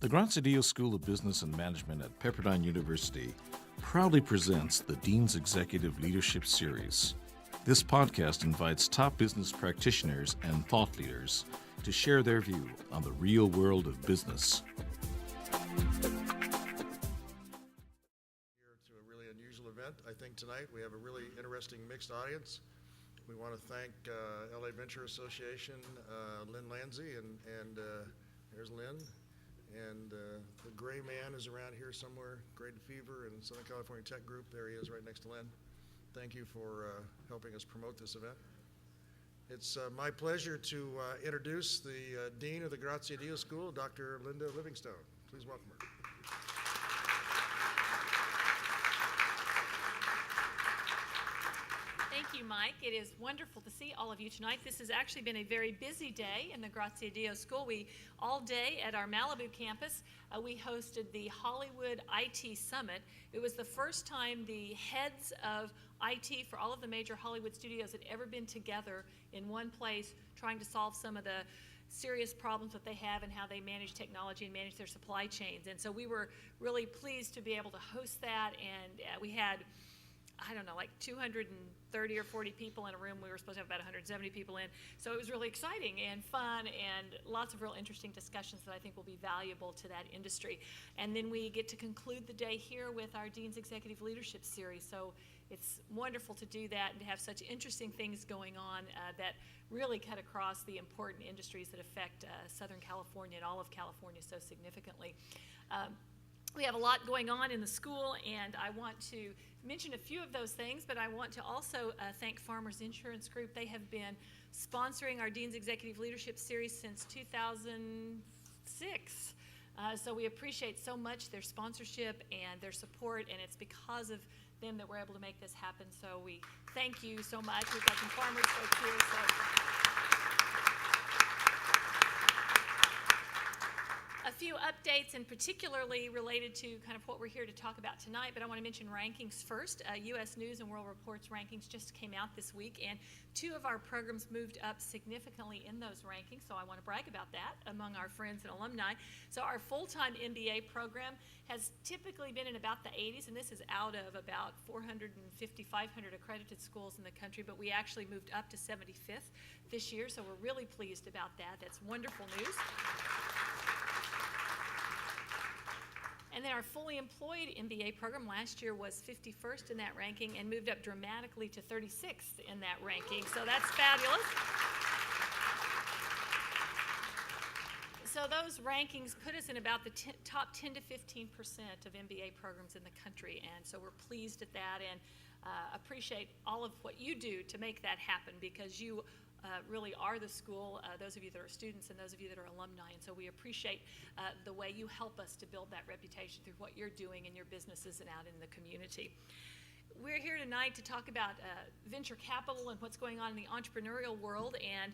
The Graziadio School of Business and Management at Pepperdine University proudly presents the Dean's Executive Leadership Series. This podcast invites top business practitioners and thought leaders to share their view on the real world of business. Here to a really unusual event. I think tonight we have a really interesting mixed audience. We want to thank LA Venture Association, Lynn Landsey, and there's Lynn. And the gray man is around here somewhere, Grade Fever and Southern California Tech Group. There he is right next to Lynn. Thank you for helping us promote this event. It's my pleasure to introduce the Dean of the Graziadio School, Dr. Linda Livingstone. Please welcome her. Thank you, Mike. It is wonderful to see all of you tonight. This has actually been a very busy day in the Graziadio School. All day at our Malibu campus, we hosted the Hollywood IT Summit. It was the first time the heads of IT for all of the major Hollywood studios had ever been together in one place trying to solve some of the serious problems that they have and how they manage technology and manage their supply chains. And so we were really pleased to be able to host that, and we had like 230 or 40 people in a room. We were supposed to have about 170 people in. So it was really exciting and fun and lots of real interesting discussions that I think will be valuable to that industry. And then we get to conclude the day here with our Dean's Executive Leadership Series. So it's wonderful to do that and to have such interesting things going on that really cut across the important industries that affect Southern California and all of California so significantly. We have a lot going on in the school, and I want to mention a few of those things, but I want to also thank Farmers Insurance Group. They have been sponsoring our Dean's Executive Leadership Series since 2006. So we appreciate so much their sponsorship and their support, and it's because of them that we're able to make this happen. So we thank you so much. We've got some farmers folks here. A few updates, and particularly related to kind of what we're here to talk about tonight, but I want to mention rankings first. U.S. News and World Report's rankings just came out this week, and two of our programs moved up significantly in those rankings, so I want to brag about that among our friends and alumni. So our full-time MBA program has typically been in about the 80s, and this is out of about 450, 500 accredited schools in the country, but we actually moved up to 75th this year, so we're really pleased about that. That's wonderful news. And then our fully employed MBA program last year was 51st in that ranking and moved up dramatically to 36th in that ranking. So that's fabulous. So those rankings put us in about the top 10 to 15% of MBA programs in the country. And so we're pleased at that and appreciate all of what you do to make that happen, because you really are the school, those of you that are students and those of you that are alumni. And so we appreciate the way you help us to build that reputation through what you're doing in your businesses and out in the community. We're here tonight to talk about venture capital and what's going on in the entrepreneurial world, and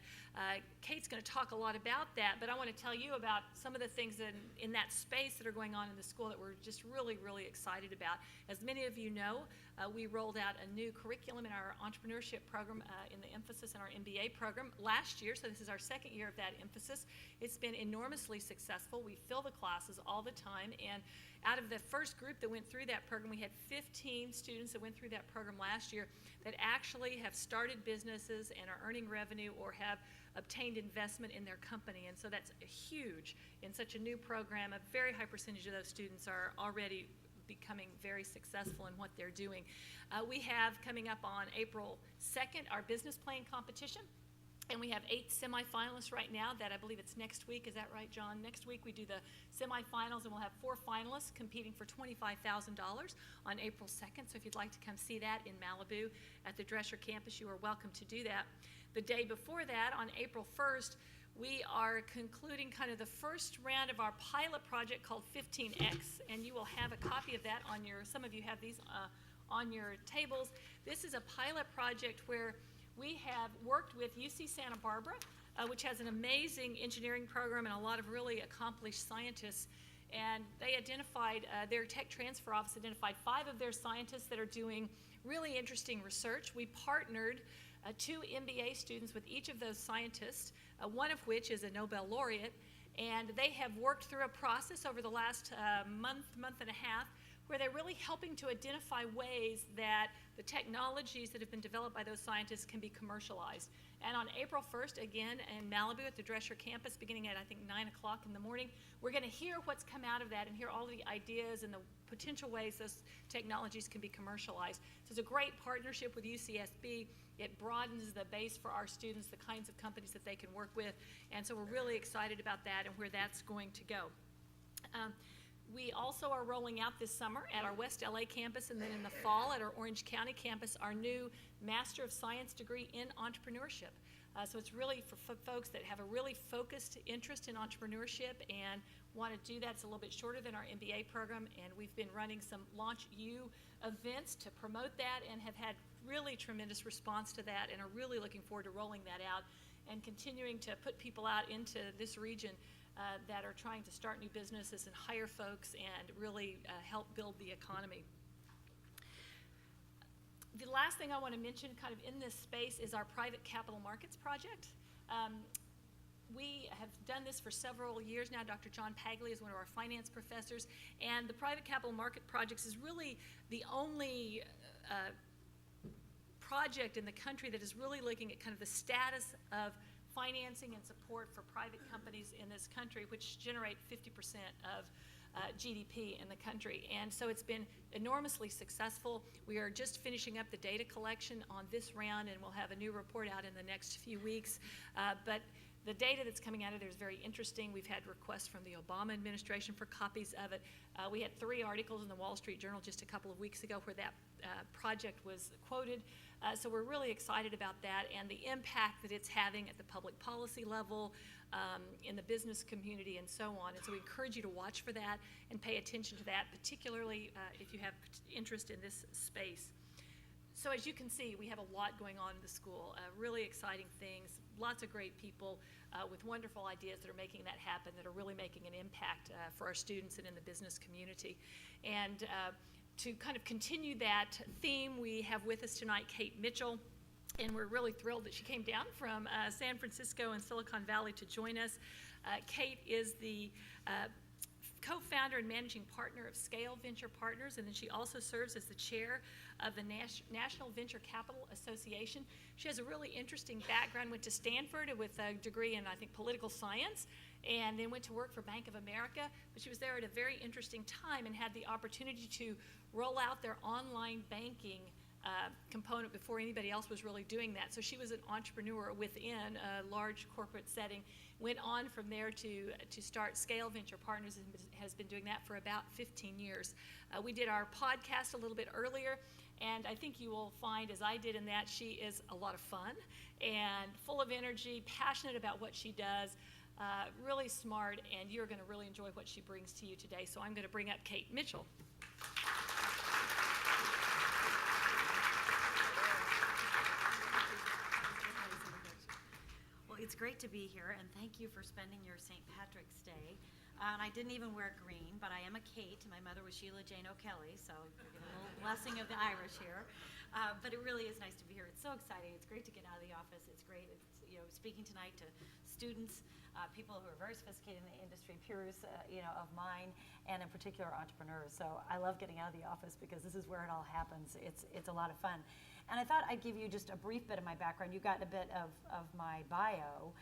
Kate's going to talk a lot about that, but I want to tell you about some of the things in that space that are going on in the school that we're just really, really excited about. As many of you know, we rolled out a new curriculum in our entrepreneurship program in the emphasis in our MBA program last year, so this is our second year of that emphasis. It's been enormously successful. We fill the classes all the time, and out of the first group that went through that program, we had 15 students that went through that program last year that actually have started businesses and are earning revenue or have obtained investment in their company. And so that's huge in such a new program. A very high percentage of those students are already becoming very successful in what they're doing. We have coming up on April 2nd our business plan competition. And we have 8 semifinalists right now that I believe it's next week. Is that right, John? Next week we do the semifinals, and we'll have 4 finalists competing for $25,000 on April 2nd. So if you'd like to come see that in Malibu at the Drescher campus, you are welcome to do that. The day before that, on April 1st, we are concluding kind of the first round of our pilot project called 15X, and you will have a copy of that on some of you have these on your tables. This is a pilot project where we have worked with UC Santa Barbara, which has an amazing engineering program and a lot of really accomplished scientists. And they identified, their tech transfer office identified 5 of their scientists that are doing really interesting research. We partnered 2 MBA students with each of those scientists, one of which is a Nobel laureate. And they have worked through a process over the last month and a half where they're really helping to identify ways that the technologies that have been developed by those scientists can be commercialized. And on April 1st, again, in Malibu at the Drescher campus, beginning at, I think, 9 o'clock in the morning, we're going to hear what's come out of that and hear all the ideas and the potential ways those technologies can be commercialized. So it's a great partnership with UCSB. It broadens the base for our students, the kinds of companies that they can work with. And so we're really excited about that and where that's going to go. We also are rolling out this summer at our West LA campus, and then in the fall at our Orange County campus, our new Master of Science degree in entrepreneurship. So it's really for folks that have a really focused interest in entrepreneurship and want to do that. It's a little bit shorter than our MBA program, and we've been running some Launch U events to promote that and have had really tremendous response to that and are really looking forward to rolling that out and continuing to put people out into this region that are trying to start new businesses and hire folks and really help build the economy. The last thing I want to mention kind of in this space is our private capital markets project. We have done this for several years now. Dr. John Pagley is one of our finance professors, and the private capital market projects is really the only project in the country that is really looking at kind of the status of financing and support for private companies in this country, which generate 50% of GDP in the country. And so it's been enormously successful. We are just finishing up the data collection on this round, and we'll have a new report out in the next few weeks. But the data that's coming out of there is very interesting. We've had requests from the Obama administration for copies of it. We had 3 articles in the Wall Street Journal just a couple of weeks ago where that project was quoted. So we're really excited about that and the impact that it's having at the public policy level, in the business community, and so on. And so we encourage you to watch for that and pay attention to that, particularly if you have interest in this space. So as you can see, we have a lot going on in the school, really exciting things, lots of great people with wonderful ideas that are making that happen, that are really making an impact for our students and in the business community. And to kind of continue that theme, we have with us tonight Kate Mitchell, and we're really thrilled that she came down from San Francisco and Silicon Valley to join us. Kate is the co-founder and managing partner of Scale Venture Partners, and then she also serves as the chair of the National Venture Capital Association. She has a really interesting background, went to Stanford with a degree in, I think, political science, and then went to work for Bank of America. But she was there at a very interesting time and had the opportunity to roll out their online banking component before anybody else was really doing that. So she was an entrepreneur within a large corporate setting, went on from there to start Scale Venture Partners and has been doing that for about 15 years. We did our podcast a little bit earlier, and I think you will find, as I did in that, she is a lot of fun and full of energy, passionate about what she does, really smart, and you're going to really enjoy what she brings to you today. So I'm going to bring up Kate Mitchell. It's great to be here, and thank you for spending your St. Patrick's Day. And I didn't even wear green, but I am a Kate. My mother was Sheila Jane O'Kelly, so we're getting a little blessing of the Irish here. But it really is nice to be here. It's so exciting. It's great to get out of the office. It's great, speaking tonight to students, people who are very sophisticated in the industry, peers, of mine, and in particular entrepreneurs. So I love getting out of the office because this is where it all happens. It's a lot of fun. And I thought I'd give you just a brief bit of my background. You got a bit of my bio,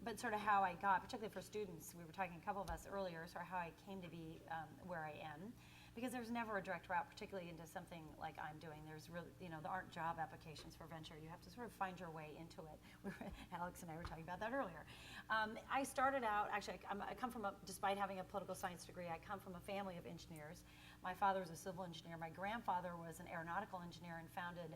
but sort of how I got, particularly for students, we were talking, a couple of us earlier, sort of how I came to be where I am. Because there's never a direct route, particularly into something like I'm doing. There's really, there aren't job applications for venture. You have to sort of find your way into it. Alex and I were talking about that earlier. I started out, actually, I come from, despite having a political science degree, I come from a family of engineers. My father was a civil engineer. My grandfather was an aeronautical engineer and founded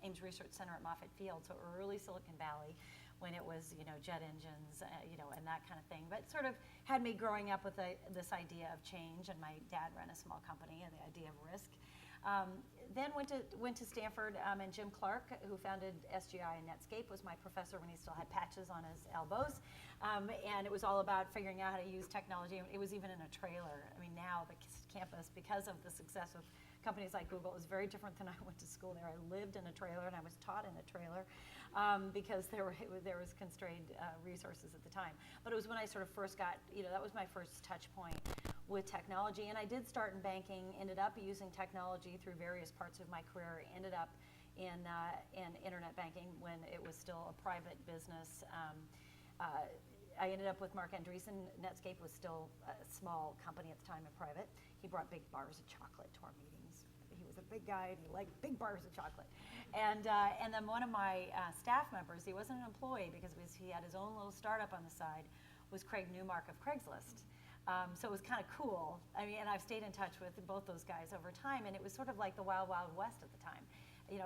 Ames Research Center at Moffett Field, so early Silicon Valley, when it was, jet engines, and that kind of thing. But sort of had me growing up with this idea of change, and my dad ran a small company, and the idea of risk. Then went to Stanford, and Jim Clark, who founded SGI and Netscape, was my professor when he still had patches on his elbows. And it was all about figuring out how to use technology. It was even in a trailer. I mean, now the campus, because of the success of companies like Google. It was very different than I went to school there. I lived in a trailer and I was taught in a trailer because there was constrained resources at the time. But it was when I sort of first got, that was my first touch point with technology. And I did start in banking, ended up using technology through various parts of my career, ended up in internet banking when it was still a private business. I ended up with Mark Andreessen. Netscape was still a small company at the time and private. He brought big bars of chocolate to our meetings. He was a big guy and he liked big bars of chocolate. And then one of my staff members, he wasn't an employee because he had his own little startup on the side, was Craig Newmark of Craigslist. So it was kind of cool. I mean, and I've stayed in touch with both those guys over time, and it was sort of like the wild, wild west at the time.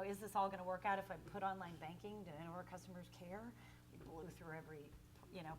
Is this all going to work out if I put online banking? Do any of our customers care? We blew through every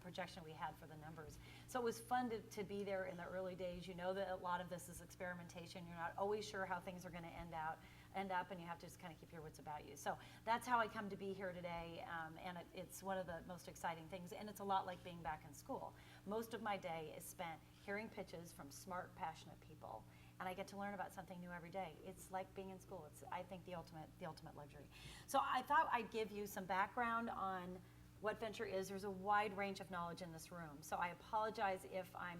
projection we had for the numbers. So it was fun to be there in the early days. You know that a lot of this is experimentation. You're not always sure how things are going to end up, and you have to just kind of keep your wits about you. So that's how I come to be here today, and it's one of the most exciting things, and it's a lot like being back in school. Most of my day is spent hearing pitches from smart, passionate people, and I get to learn about something new every day. It's like being in school. It's, I think, the ultimate luxury. So I thought I'd give you some background on what venture is. There's a wide range of knowledge in this room, so I apologize if I'm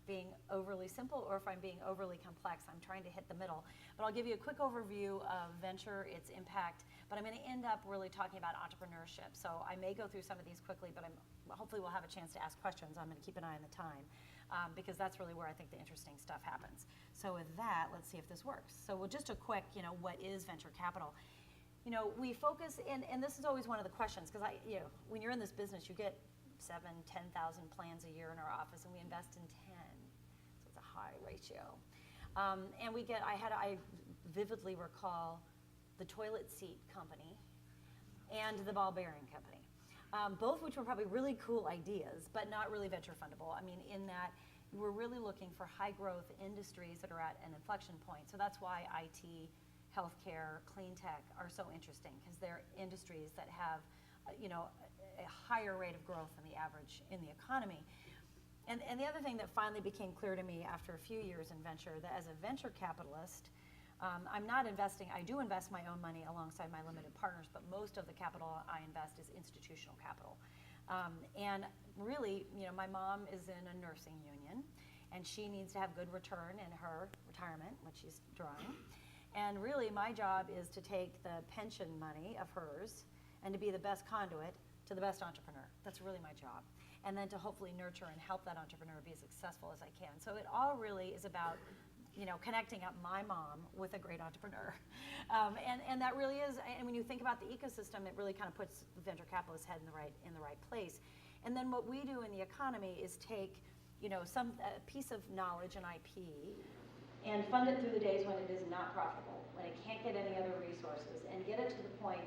being overly simple or if I'm being overly complex. I'm trying to hit the middle. But I'll give you a quick overview of venture, its impact, but I'm going to end up really talking about entrepreneurship. So I may go through some of these quickly, but hopefully we'll have a chance to ask questions. I'm going to keep an eye on the time because that's really where I think the interesting stuff happens. So with that, let's see if this works. So just a quick, what is venture capital? We focus, and this is always one of the questions, because when you're in this business, you get 7,000, 10,000 plans a year in our office, and we invest in 10, so it's a high ratio. And I vividly recall the toilet seat company and the ball bearing company, both which were probably really cool ideas, but not really venture fundable. I mean, in that we're really looking for high growth industries that are at an inflection point. So that's why IT, healthcare, clean tech are so interesting, because they're industries that have, a higher rate of growth than the average in the economy. And the other thing that finally became clear to me after a few years in venture, that as a venture capitalist, I'm not investing, I do invest my own money alongside my limited partners, but most of the capital I invest is institutional capital. And really, my mom is in a nursing union, and she needs to have good return in her retirement when she's drawing. And really, my job is to take the pension money of hers and to be the best conduit to the best entrepreneur. That's really my job. And then to hopefully nurture and help that entrepreneur be as successful as I can. So it all really is about, connecting up my mom with a great entrepreneur. And that really is, and when you think about the ecosystem, it really kind of puts the venture capitalist's head in the right place. And then what we do in the economy is take, some piece of knowledge and IP and fund it through the days when it is not profitable, when it can't get any other resources, and get it to the point.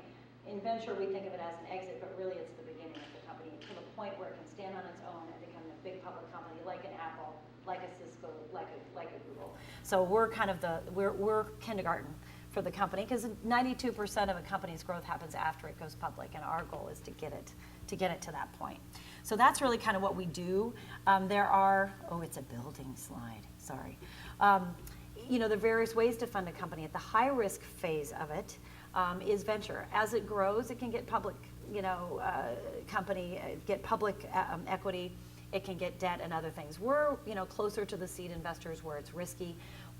In venture, we think of it as an exit, but really it's the beginning of the company, to the point where it can stand on its own and become a big public company, like an Apple, like a Cisco, like a Google. So we're kind of we're kindergarten for the company, because 92% of a company's growth happens after it goes public, and our goal is to get it to that point. So that's really kind of what we do. It's a building slide, sorry. There are various ways to fund a company. At the high risk phase of it is venture. As it grows, it can get public, get public equity. It can get debt and other things. We're, closer to the seed investors where it's risky.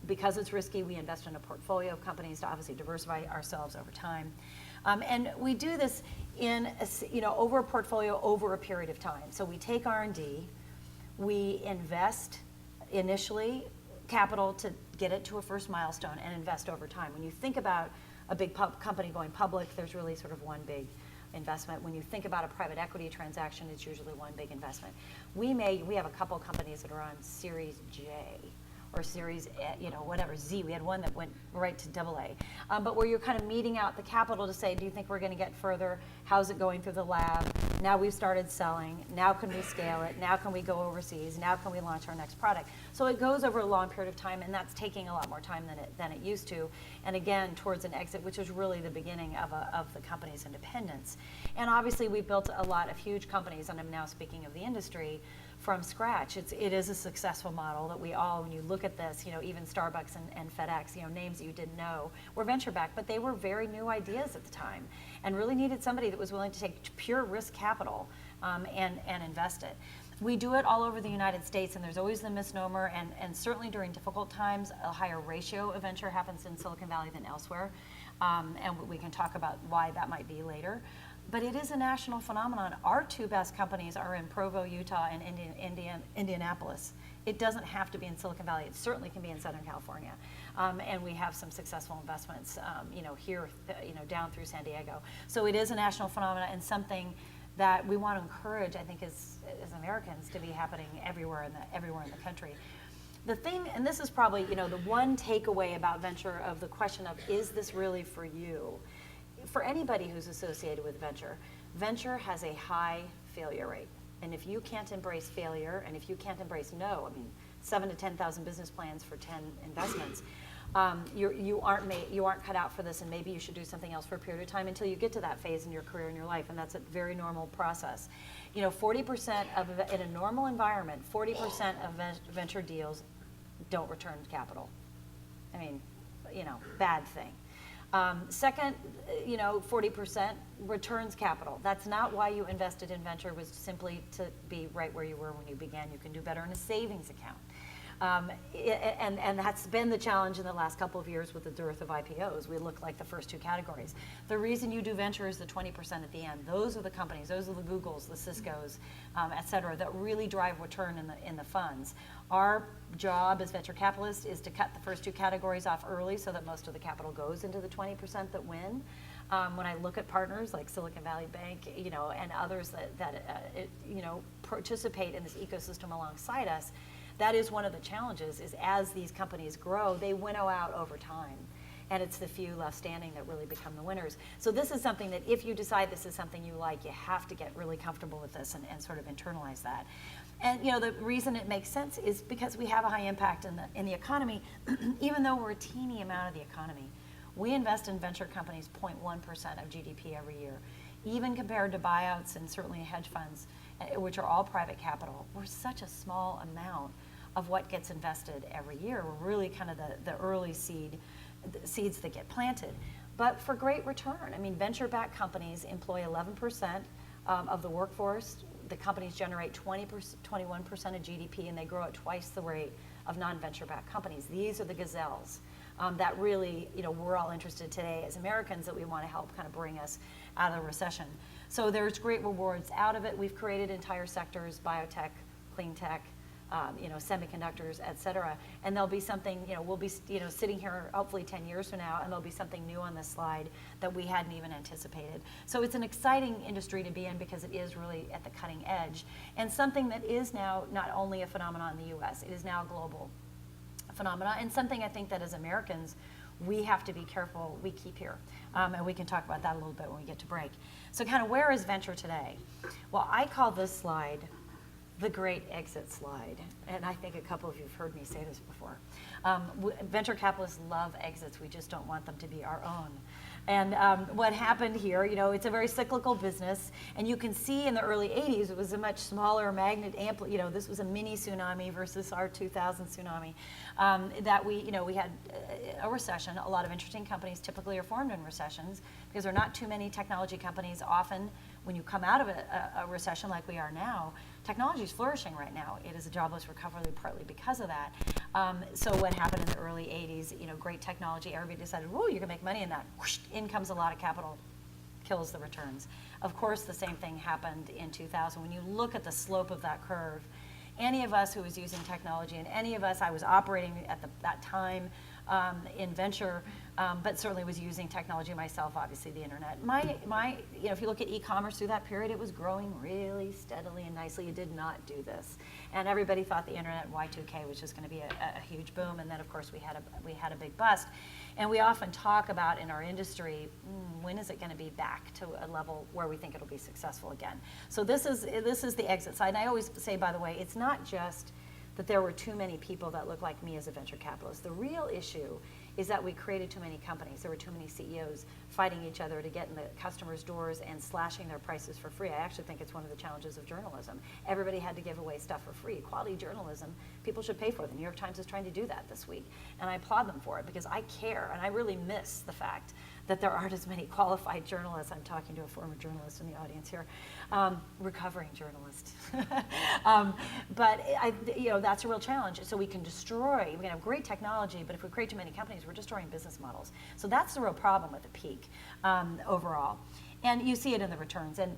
Because it's risky, we invest in a portfolio of companies to obviously diversify ourselves over time. And we do this over a portfolio over a period of time. So we take R&D, we invest initially capital to get it to a first milestone, and invest over time. When you think about a big company going public, there's really sort of one big investment. When you think about a private equity transaction, it's usually one big investment. We have a couple companies that are on Series J or Series, Z. We had one that went right to AA. But where you're kind of meeting out the capital to say, do you think we're going to get further? How's it going through the lab? Now we've started selling. Now can we scale it? Now can we go overseas? Now can we launch our next product? So it goes over a long period of time, and that's taking a lot more time than it used to. And again, towards an exit, which is really the beginning of the company's independence. And obviously, we've built a lot of huge companies, and I'm now speaking of the industry, from scratch. It is a successful model that we all, when you look at this, even Starbucks and FedEx, names that you didn't know, were venture-backed, but they were very new ideas at the time and really needed somebody that was willing to take pure risk capital and invest it. We do it all over the United States, and there's always the misnomer, and certainly during difficult times, a higher ratio of venture happens in Silicon Valley than elsewhere, and we can talk about why that might be later. But it is a national phenomenon. Our two best companies are in Provo, Utah, and Indianapolis. It doesn't have to be in Silicon Valley. It certainly can be in Southern California. And we have some successful investments, here, down through San Diego. So it is a national phenomenon and something that we want to encourage, I think, as Americans, to be happening everywhere in the country. The thing, and this is probably, the one takeaway about venture, of the question of, is this really for you? For anybody who's associated with venture has a high failure rate. And if you can't embrace failure, and if you can't embrace no, 7 to 10,000 business plans for 10 investments, you aren't cut out for this, and maybe you should do something else for a period of time until you get to that phase in your career and your life, and that's a very normal process. 40% in a normal environment, 40% of venture deals don't return capital. Bad thing. Second, 40% returns capital. That's not why you invested in venture, was simply to be right where you were when you began. You can do better in a savings account. And that's been the challenge in the last couple of years with the dearth of IPOs. We look like the first two categories. The reason you do venture is the 20% at the end. Those are the companies, those are the Googles, the Ciscos, et cetera, that really drive return in the funds. Our job as venture capitalists is to cut the first two categories off early so that most of the capital goes into the 20% that win. When I look at partners like Silicon Valley Bank, and others that participate in this ecosystem alongside us, that is one of the challenges, is as these companies grow, they winnow out over time. And it's the few left standing that really become the winners. So this is something that if you decide this is something you like, you have to get really comfortable with this and sort of internalize that. And the reason it makes sense is because we have a high impact in the economy, even though we're a teeny amount of the economy. We invest in venture companies 0.1% of GDP every year. Even compared to buyouts and certainly hedge funds, which are all private capital, we're such a small amount of what gets invested every year. We're really kind of the early seeds that get planted. But for great return. Venture-backed companies employ 11% of the workforce. The companies generate 21% of GDP, and they grow at twice the rate of non-venture-backed companies. These are the Gazelles that really, we're all interested today as Americans, that we want to help kind of bring us out of the recession. So there's great rewards out of it. We've created entire sectors: biotech, clean tech, semiconductors, et cetera. And there'll be something, we'll be, sitting here hopefully 10 years from now, and there'll be something new on this slide that we hadn't even anticipated. So it's an exciting industry to be in because it is really at the cutting edge, and something that is now not only a phenomenon in the US, it is now a global phenomenon, and something I think that as Americans, we have to be careful we keep here. And we can talk about that a little bit when we get to break. So kind of where is venture today? Well, I call this slide the great exit slide. And I think a couple of you have heard me say this before. Venture capitalists love exits. We just don't want them to be our own. And what happened here, it's a very cyclical business. And you can see in the early 80s, it was a much smaller magnet, this was a mini tsunami versus our 2000 tsunami. That we had a recession. A lot of interesting companies typically are formed in recessions because there are not too many technology companies. Often when you come out of a recession like we are now, technology is flourishing right now. It is a jobless recovery partly because of that. So what happened in the early 80s, great technology, everybody decided, whoa, you can make money in that. Whoosh, in comes a lot of capital, kills the returns. Of course, the same thing happened in 2000. When you look at the slope of that curve, any of us who was using technology, and any of us, I was operating at that time in venture, but certainly was using technology myself, obviously the internet. If you look at e-commerce through that period, it was growing really steadily and nicely. You did not do this. And everybody thought the internet, Y2K, was just going to be a huge boom. And then, of course, we had a big bust. And we often talk about in our industry, when is it going to be back to a level where we think it'll be successful again? So this is the exit side. And I always say, by the way, it's not just that there were too many people that look like me as a venture capitalist. The real issue is that we created too many companies. There were too many CEOs fighting each other to get in the customers' doors and slashing their prices for free. I actually think it's one of the challenges of journalism. Everybody had to give away stuff for free. Quality journalism, people should pay for. The New York Times is trying to do that this week, and I applaud them for it because I care, and I really miss the fact that there aren't as many qualified journalists. I'm talking to a former journalist in the audience here, recovering journalist. But that's a real challenge. So we can have great technology, but if we create too many companies, we're destroying business models. So that's the real problem with the peak overall. And you see it in the returns. And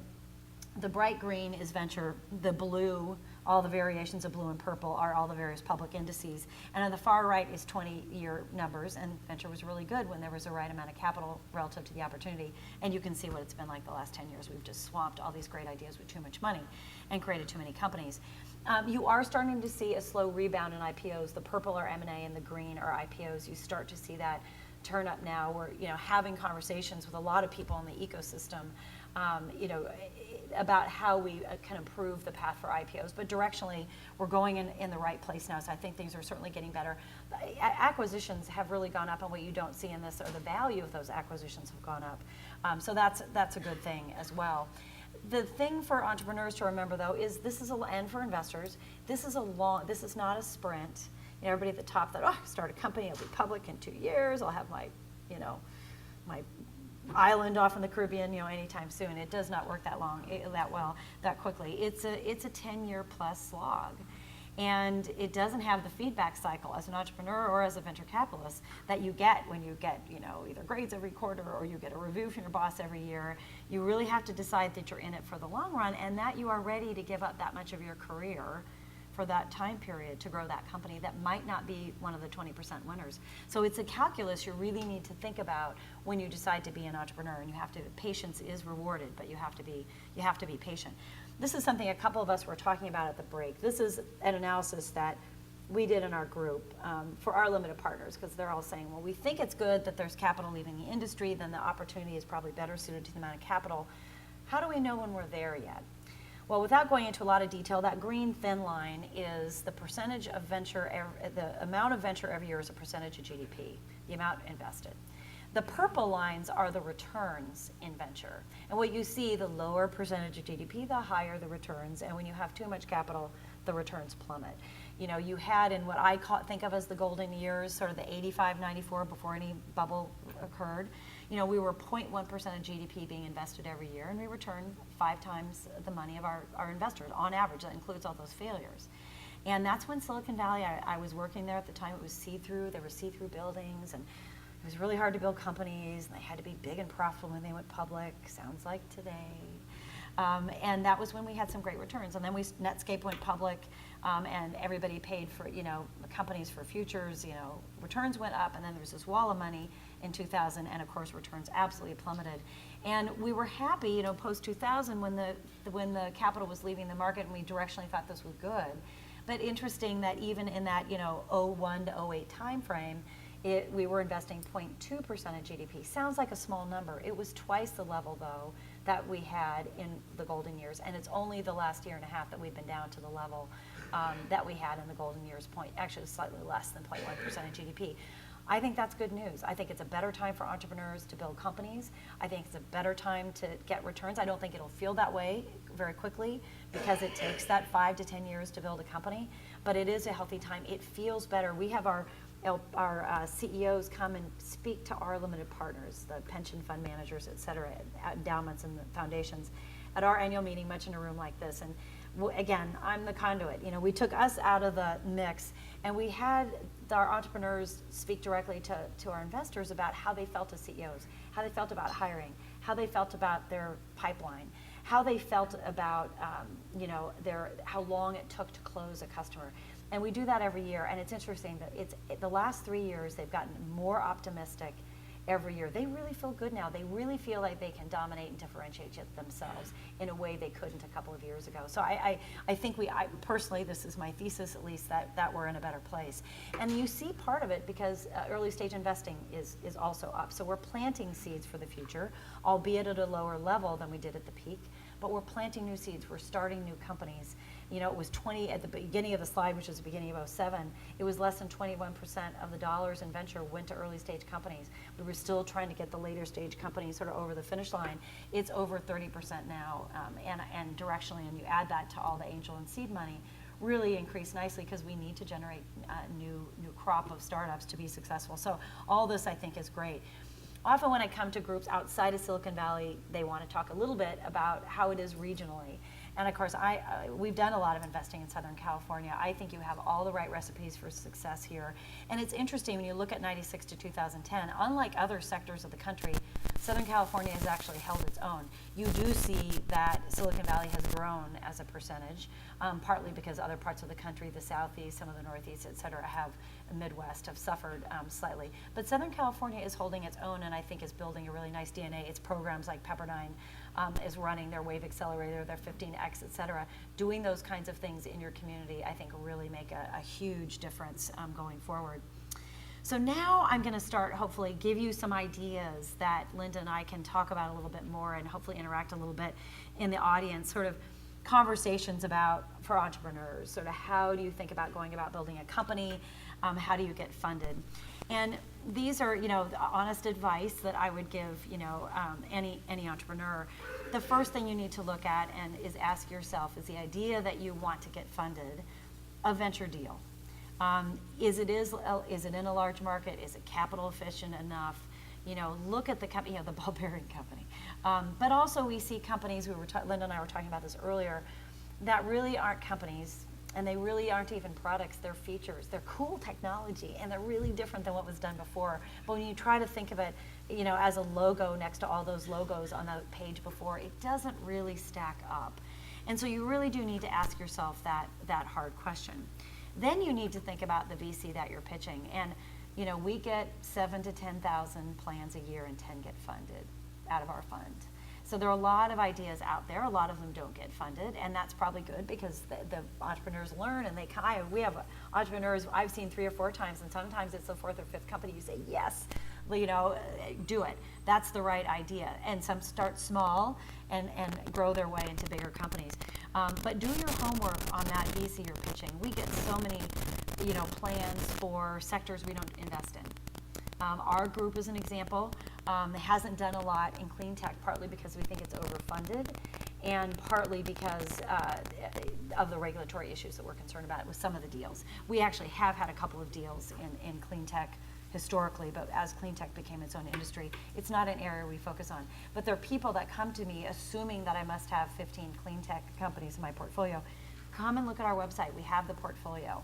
the bright green is venture, the blue, all the variations of blue and purple are all the various public indices. And on the far right is 20-year numbers, and venture was really good when there was the right amount of capital relative to the opportunity. And you can see what it's been like the last 10 years. We've just swamped all these great ideas with too much money and created too many companies. You are starting to see a slow rebound in IPOs. The purple are M&A and the green are IPOs. You start to see that turn up now. We're having conversations with a lot of people in the ecosystem about how we can improve the path for IPOs. But directionally, we're going in the right place now, so I think things are certainly getting better. Acquisitions have really gone up, and what you don't see in this, or the value of those acquisitions have gone up. So that's a good thing as well. The thing for entrepreneurs to remember, though, is and for investors, this is not a sprint. Everybody at the top thought, start a company, I'll be public in 2 years, I'll have my island off in the Caribbean, anytime soon. It does not work that quickly. It's a 10-year plus slog. And it doesn't have the feedback cycle as an entrepreneur or as a venture capitalist that you get when you get, either grades every quarter or you get a review from your boss every year. You really have to decide that you're in it for the long run and that you are ready to give up that much of your career for that time period to grow that company that might not be one of the 20% winners. So it's a calculus you really need to think about when you decide to be an entrepreneur, and patience is rewarded, but you have to be patient. This is something a couple of us were talking about at the break. This is an analysis that we did in our group for our limited partners, because they're all saying, well, we think it's good that there's capital leaving the industry, then the opportunity is probably better suited to the amount of capital. How do we know when we're there yet? Well, without going into a lot of detail, that green thin line is the percentage of venture, the amount of venture every year is a percentage of GDP, the amount invested. The purple lines are the returns in venture. And what you see, the lower percentage of GDP, the higher the returns. And when you have too much capital, the returns plummet. You had in what I think of as the golden years, sort of the 85, 94, before any bubble occurred, we were 0.1% of GDP being invested every year, and we returned 5 times the money of our investors on average. That includes all those failures. And that's when Silicon Valley, I was working there at the time, it was see-through, there were see-through buildings, and it was really hard to build companies, and they had to be big and profitable when they went public, sounds like today. And that was when we had some great returns. And then Netscape went public, and everybody paid for, companies for futures, returns went up, and then there was this wall of money in 2000, and of course returns absolutely plummeted. And we were happy, post-2000 when the capital was leaving the market, and we directionally thought this was good. But interesting that even in that, 01 to 08 timeframe, we were investing 0.2% of GDP. Sounds like a small number. It was twice the level, though, that we had in the golden years, and it's only the last year and a half that we've been down to the level that we had in the golden years, actually slightly less than 0.1% of GDP. I think that's good news. I think it's a better time for entrepreneurs to build companies. I think it's a better time to get returns. I don't think it'll feel that way very quickly because it takes that 5 to 10 years to build a company, but it is a healthy time. It feels better. We have our CEOs come and speak to our limited partners, the pension fund managers, et cetera, endowments and foundations, at our annual meeting, much in a room like this. And again, I'm the conduit. We took us out of the mix, and we had our entrepreneurs speak directly to our investors about how they felt as CEOs, how they felt about hiring, how they felt about their pipeline, how they felt about how long it took to close a customer. And we do that every year, and it's interesting that the last 3 years they've gotten more optimistic every year. They really feel good now. They really feel like they can dominate and differentiate themselves in a way they couldn't a couple of years ago. So I think personally, this is my thesis at least, that we're in a better place. And you see part of it because early stage investing is also up. So we're planting seeds for the future, albeit at a lower level than we did at the peak, but we're planting new seeds. We're starting new companies. You know, it was 20 at the beginning of the slide, which was the beginning of '07. It was less than 21% of the dollars in venture went to early stage companies. We were still trying to get the later stage companies sort of over the finish line. It's over 30% now, and directionally, and you add that to all the angel and seed money, really increased nicely because we need to generate new crop of startups to be successful. So all this I think is great. Often when I come to groups outside of Silicon Valley, they want to talk a little bit about how it is regionally. And of course, we've done a lot of investing in Southern California. I think you have all the right recipes for success here. And it's interesting when you look at '96 to 2010, unlike other sectors of the country, Southern California has actually held its own. You do see that Silicon Valley has grown as a percentage, partly because other parts of the country, the Southeast, some of the Northeast, et cetera, Midwest have suffered slightly. But Southern California is holding its own and I think is building a really nice DNA. Its programs like Pepperdine is running their Wave Accelerator, their 15X, et cetera. Doing those kinds of things in your community I think really make a huge difference going forward. So now I'm going to start, hopefully, give you some ideas that Linda and I can talk about a little bit more and hopefully interact a little bit in the audience, sort of conversations about, for entrepreneurs, sort of how do you think about going about building a company, how do you get funded? And these are, the honest advice that I would give, any entrepreneur. The first thing you need to look at and is ask yourself, is the idea that you want to get funded a venture deal? Is it in a large market? Is it capital efficient enough? Look at the company, the ball bearing company. But also we see companies, Linda and I were talking about this earlier, that really aren't companies, and they really aren't even products, they're features. They're cool technology, and they're really different than what was done before. But when you try to think of it, as a logo next to all those logos on the page before, it doesn't really stack up. And so you really do need to ask yourself that hard question. Then you need to think about the VC that you're pitching. And we get 7,000 to 10,000 plans a year, and 10 get funded out of our fund. So there are a lot of ideas out there. A lot of them don't get funded, and that's probably good because the entrepreneurs learn, and we have entrepreneurs I've seen 3 or 4 times, and sometimes it's the 4th or 5th company you say, yes, do it. That's the right idea. And some start small and grow their way into bigger companies. But do your homework on that VC you're pitching. We get so many, plans for sectors we don't invest in. Our group is an example. Hasn't done a lot in clean tech, partly because we think it's overfunded, and partly because of the regulatory issues that we're concerned about with some of the deals. We actually have had a couple of deals in clean tech historically, but as clean tech became its own industry, it's not an area we focus on. But there are people that come to me assuming that I must have 15 clean tech companies in my portfolio. Come and look at our website. We have the portfolio.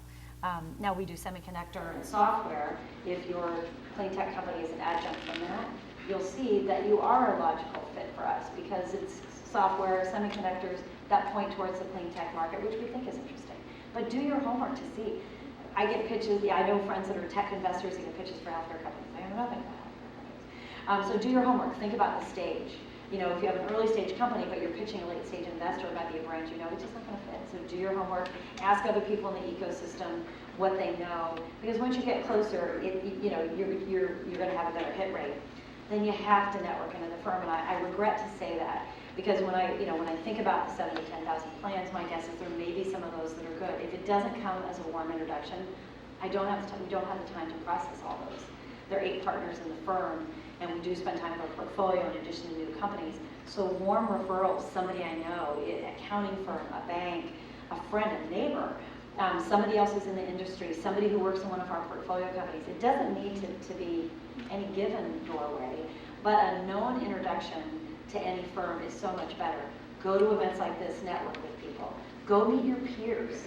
Now we do semiconductor and software. If your clean tech company is an adjunct from that, you'll see that you are a logical fit for us because it's software, semiconductors that point towards the clean tech market, which we think is interesting. But do your homework to see. I get pitches, I know friends that are tech investors who get pitches for healthcare companies. I know nothing about healthcare companies. So do your homework, think about the stage. If you have an early stage company, but you're pitching a late stage investor, it might be a brand it's just not gonna fit. So do your homework, ask other people in the ecosystem what they know, because once you get closer, you're gonna have a better hit rate. Then you have to network into the firm, and I regret to say that, because when I think about the 7,000 to 10,000 plans, my guess is there may be some of those that are good. If it doesn't come as a warm introduction, we don't have the time to process all those. There are 8 partners in the firm, and we do spend time with our portfolio in addition to new companies. So warm referrals, somebody I know, accounting firm, a bank, a friend, a neighbor, somebody else who's in the industry, somebody who works in one of our portfolio companies. It doesn't need to be any given doorway, but a known introduction to any firm is so much better. Go to events like this, network with people. Go meet your peers.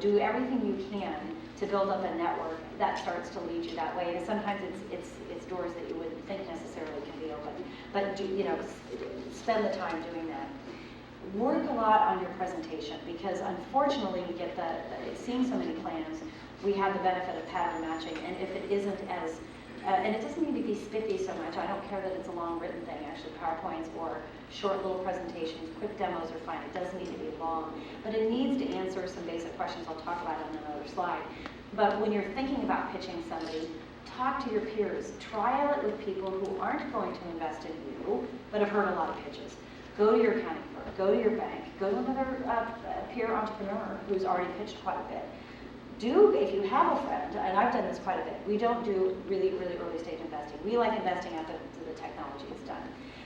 Do everything you can to build up a network that starts to lead you that way. And sometimes it's doors that you wouldn't think necessarily can be open. But spend the time doing that. Work a lot on your presentation, because unfortunately we get seeing so many plans, we have the benefit of pattern matching, and if it isn't as and it doesn't need to be spiffy so much. I don't care that it's a long written thing, actually. PowerPoints or short little presentations, quick demos are fine. It doesn't need to be long, but it needs to answer some basic questions I'll talk about on another slide. But when you're thinking about pitching somebody, talk to your peers. Trial it with people who aren't going to invest in you, but have heard a lot of pitches. Go to your accounting firm, go to your bank, go to another peer entrepreneur who's already pitched quite a bit. If you have a friend, and I've done this quite a bit, we don't do really, really early stage investing. We like investing after the technology is done.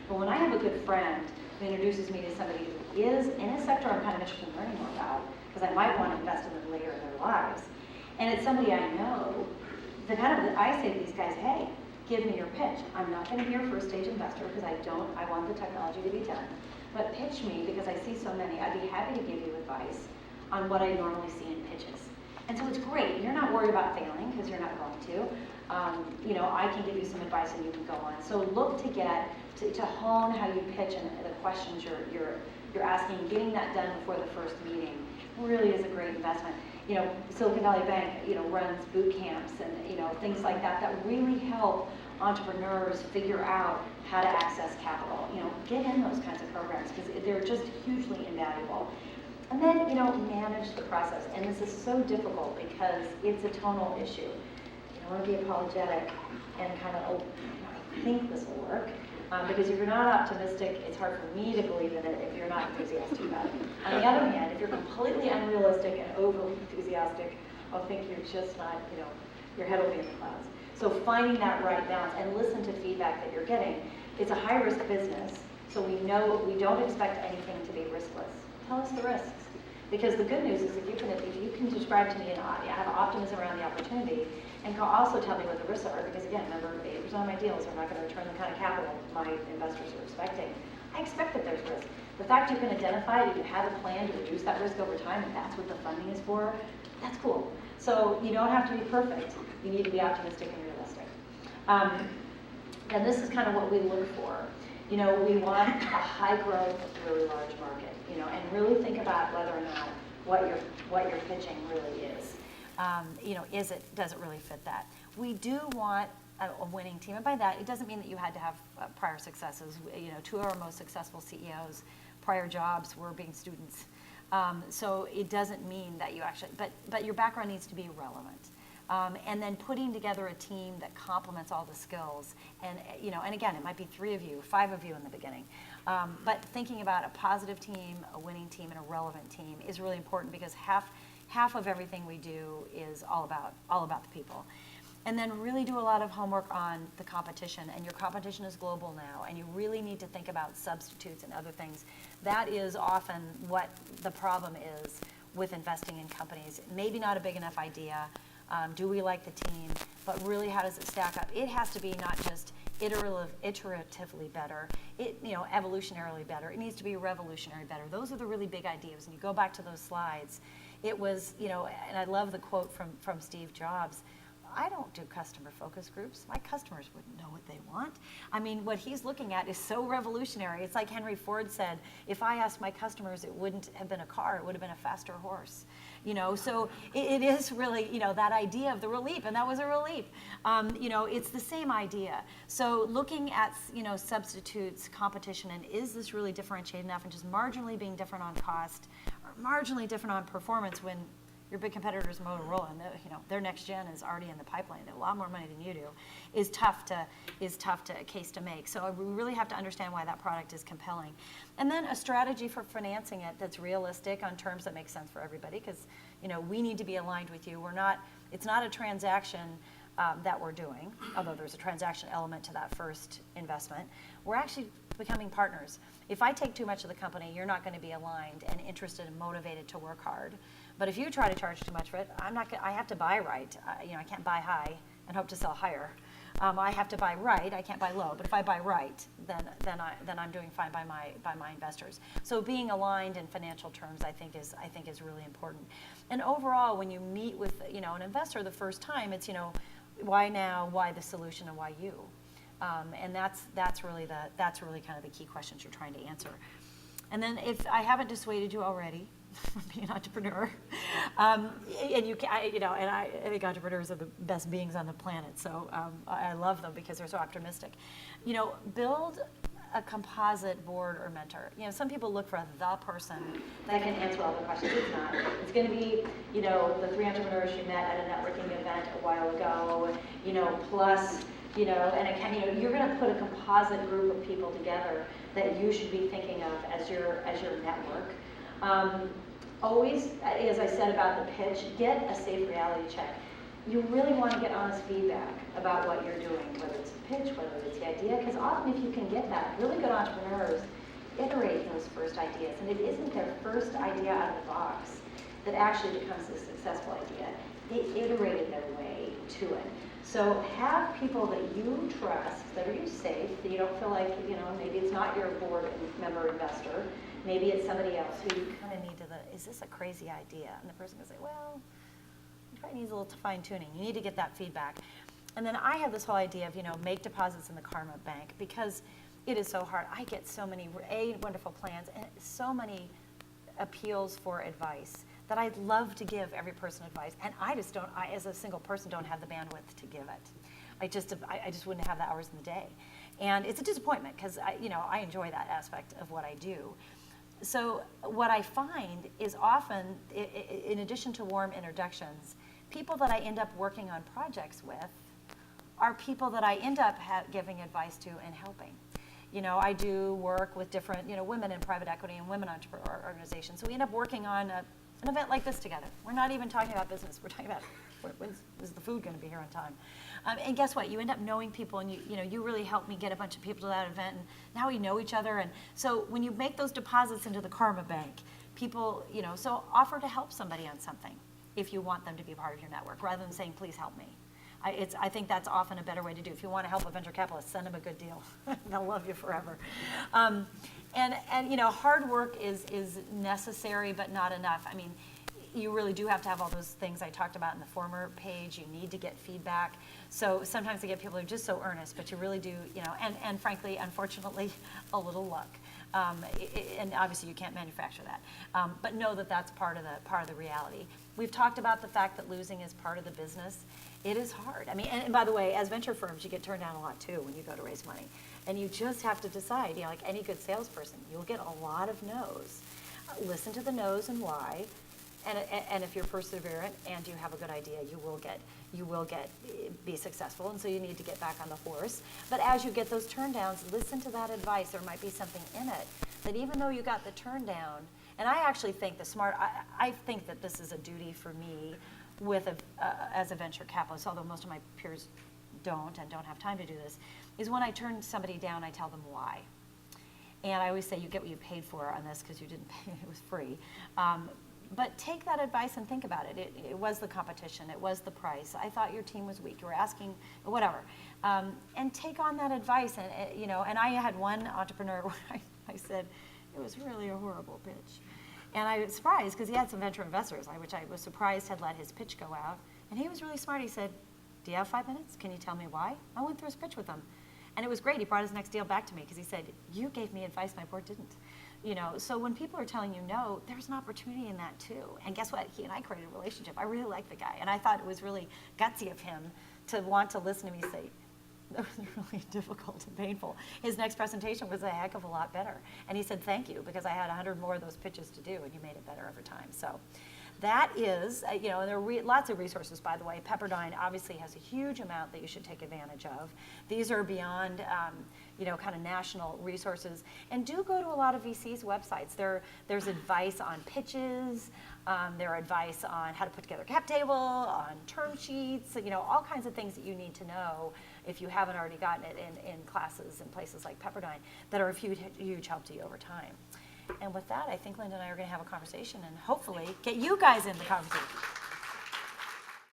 But when I have a good friend who introduces me to somebody who is in a sector I'm kind of interested in learning more about, because I might want to invest in them later in their lives, and it's somebody I know, I say to these guys, hey, give me your pitch. I'm not going to be your first stage investor because I want the technology to be done. But pitch me because I see so many. I'd be happy to give you advice on what I normally see in pitches. And so it's great. You're not worried about failing because you're not going to. I can give you some advice and you can go on. So look to hone how you pitch and the questions you're asking. Getting that done before the first meeting really is a great investment. Silicon Valley Bank, runs boot camps and, things like that really help entrepreneurs figure out how to access capital. Get in those kinds of programs because they're just hugely invaluable. And then, manage the process. And this is so difficult because it's a tonal issue. You don't want to be apologetic and kind of, think this will work. Because if you're not optimistic, it's hard for me to believe in it if you're not enthusiastic about it. On the other hand, if you're completely unrealistic and overly enthusiastic, I'll think you're just not, your head will be in the clouds. So finding that right balance and listen to feedback that you're getting. It's a high-risk business, so we don't expect anything to be riskless. Tell us the risks. Because the good news is if you can describe to me have optimism around the opportunity, and can also tell me what the risks are, because again, remember, 80% of my deals are not going to return the kind of capital my investors are expecting. I expect that there's risk. The fact you can identify it, you have a plan to reduce that risk over time, and that's what the funding is for, that's cool. So you don't have to be perfect. You need to be optimistic and realistic. And this is kind of what we look for. We want a high growth, really large market, and really think about whether or not what you're pitching really is. Does it really fit that? We do want a winning team, and by that, it doesn't mean that you had to have prior successes. Two of our most successful CEOs, prior jobs were being students. So it doesn't mean that you actually, but your background needs to be relevant. And then putting together a team that complements all the skills, and again, it might be 3 of you, 5 of you in the beginning. But thinking about a positive team, a winning team, and a relevant team is really important because half of everything we do is all about the people. And then really do a lot of homework on the competition, and your competition is global now, and you really need to think about substitutes and other things. That is often what the problem is with investing in companies. Maybe not a big enough idea. Do we like the team? But really, how does it stack up? It has to be not just iteratively better, evolutionarily better. It needs to be revolutionary better. Those are the really big ideas. And you go back to those slides. It was, and I love the quote from Steve Jobs, I don't do customer focus groups. My customers wouldn't know what they want. I mean, what he's looking at is so revolutionary. It's like Henry Ford said, if I asked my customers, it wouldn't have been a car, it would have been a faster horse. So it is really, that idea of the relief, and that was a relief. It's the same idea. So looking at, substitutes, competition, and is this really differentiated enough, and just marginally being different on cost, or marginally different on performance when your big competitor is Motorola, and their next gen is already in the pipeline. They have a lot more money than you do. Is tough to a case to make. So we really have to understand why that product is compelling, and then a strategy for financing it that's realistic on terms that make sense for everybody. Because we need to be aligned with you. It's not a transaction that we're doing, although there's a transaction element to that first investment. We're actually becoming partners. If I take too much of the company, you're not going to be aligned and interested and motivated to work hard. But if you try to charge too much for it, I have to buy right. I can't buy high and hope to sell higher. I have to buy right. I can't buy low. But if I buy right, then I'm doing fine by my investors. So being aligned in financial terms, I think is really important. And overall, when you meet with an investor the first time, it's why now, why the solution, and why you. And that's really kind of the key questions you're trying to answer. And then if I haven't dissuaded you already from being an entrepreneur, and I think entrepreneurs are the best beings on the planet. So I love them because they're so optimistic. Build a composite board or mentor. Some people look for the person that can answer all the questions. It's not. It's going to be, the 3 entrepreneurs you met at a networking event a while ago, plus you know, and it can, you know, you're going to put a composite group of people together that you should be thinking of as your network. Always, as I said about the pitch, get a safe reality check. You really want to get honest feedback about what you're doing, whether it's a pitch, whether it's the idea, because often if you can get that, really good entrepreneurs iterate those first ideas, and it isn't their first idea out of the box that actually becomes a successful idea. They iterated their way to it. So have people that you trust, that are you safe, that you don't feel like, you know, maybe it's not your board member investor, maybe it's somebody else who you kind of need to, is this a crazy idea? And the person can say, well, it probably needs a little fine tuning. You need to get that feedback. And then I have this whole idea of, you know, make deposits in the Karma Bank, because it is so hard. I get so many wonderful plans and so many appeals for advice that I'd love to give every person advice, and I just don't, as a single person, don't have the bandwidth to give it. I just wouldn't have the hours in the day. And it's a disappointment, because I enjoy that aspect of what I do. So what I find is often, in addition to warm introductions, people that I end up working on projects with are people that I end up giving advice to and helping. You know, I do work with different, you know, women in private equity and women entrepreneur organizations. So we end up working on an event like this together. We're not even talking about business. We're talking about is the food going to be here on time? And guess what? You end up knowing people, and you really helped me get a bunch of people to that event, and now we know each other. And so when you make those deposits into the Karma Bank, people, you know, so offer to help somebody on something if you want them to be part of your network, rather than saying, please help me. I think that's often a better way to do. If you want to help a venture capitalist, send them a good deal. They'll love you forever. And you know, hard work is necessary, but not enough. I mean, you really do have to have all those things I talked about in the former page. You need to get feedback. So sometimes I get people who are just so earnest, but you really do, you know, and frankly, unfortunately, a little luck. And obviously you can't manufacture that. But know that that's part of the reality. We've talked about the fact that losing is part of the business. It is hard. I mean, and by the way, as venture firms, you get turned down a lot too when you go to raise money. And you just have to decide, you know, like any good salesperson, you'll get a lot of no's. Listen to the no's and why. And if you're perseverant and you have a good idea, you will be successful. And so you need to get back on the horse. But as you get those turn downs, listen to that advice. There might be something in it that even though you got the turn down, and I actually think I think that this is a duty for me as a venture capitalist, although most of my peers don't and don't have time to do this, is when I turn somebody down, I tell them why. And I always say, you get what you paid for on this because you didn't pay, it was free. But take that advice and think about it. It was the competition. It was the price. I thought your team was weak. You were asking, whatever. And take on that advice. And, you know, and I had one entrepreneur where I said, it was really a horrible pitch. And I was surprised because he had some venture investors, which I was surprised had let his pitch go out. And he was really smart. He said, do you have 5 minutes? Can you tell me why? I went through his pitch with him. And it was great. He brought his next deal back to me because he said, you gave me advice my board didn't. You know, so when people are telling you no, there's an opportunity in that too. And guess what? He and I created a relationship. I really liked the guy. And I thought it was really gutsy of him to want to listen to me say, that was really difficult and painful. His next presentation was a heck of a lot better. And he said, thank you, because I had 100 more of those pitches to do, and you made it better over time. So that is, you know, and there are lots of resources, by the way. Pepperdine obviously has a huge amount that you should take advantage of. These are beyond, you know, kind of national resources. And do go to a lot of VCs' websites. There's advice on pitches. There's advice on how to put together a cap table, on term sheets, you know, all kinds of things that you need to know if you haven't already gotten it in classes in places like Pepperdine that are of huge help to you over time. And with that, I think Linda and I are going to have a conversation and hopefully get you guys in the conversation.